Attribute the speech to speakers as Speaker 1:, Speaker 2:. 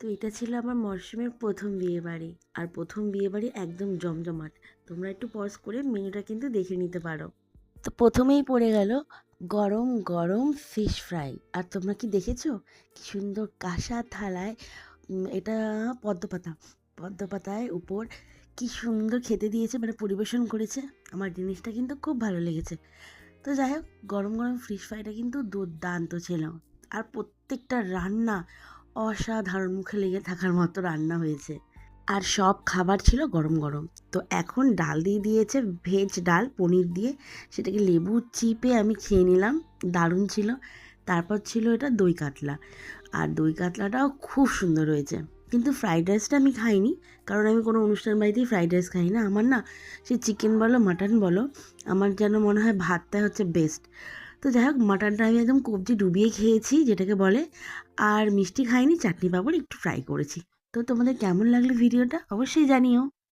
Speaker 1: তো এটা ছিল আমার মরশুমের প্রথম বিয়েবাড়ি। আর প্রথম বিয়েবাড়ি একদম জমজমাট। তোমরা একটু পজ করে মেনুটা কিন্তু দেখে নিতে পারো। তো প্রথমেই পড়ে গেল গরম গরম ফিশ ফ্রাই। আর তোমরা কি দেখেছো কি সুন্দর কাঁসা থালায় এটা পদ্মপাতা পদ্মপাতায় উপর কি সুন্দর খেতে দিয়েছে, মানে পরিবেশন করেছে। আমার জিনিসটা কিন্তু খুব ভালো লেগেছে। তো যাই হোক, গরম গরম ফিশ ফ্রাইটা কিন্তু দুর্দান্ত ছিল। আর প্রত্যেকটা রান্না অসাধারণ, মুখে লেগে থাকার মতো রান্না হয়েছে। আর সব খাবার ছিল গরম গরম। তো এখন ডাল দিয়ে দিয়েছে, ভেজ ডাল পনির দিয়ে। সেটাকে লেবু চিপে আমি খেয়ে নিলাম, দারুণ ছিল। তারপর ছিল এটা দই কাতলা। আর দই কাতলাটাও খুব সুন্দর হয়েছে। কিন্তু ফ্রাইড রাইসটা আমি খাইনি, কারণ আমি কোনো অনুষ্ঠান বাড়িতেই ফ্রাইড রাইস খাই না। আমার না, সে চিকেন বলো মাটন বলো, আমার যেন মনে হয় ভাতটা হচ্ছে বেস্ট। তো যাই হোক, মাটনটা আমি একদম কবজি ডুবিয়ে খেয়েছি যেটাকে বলে। আর মিষ্টি খাইনি, চাটনি পাঁপড় একটু ফ্রাই করেছি। তো তোমাদের কেমন লাগলো ভিডিওটা অবশ্যই জানিও।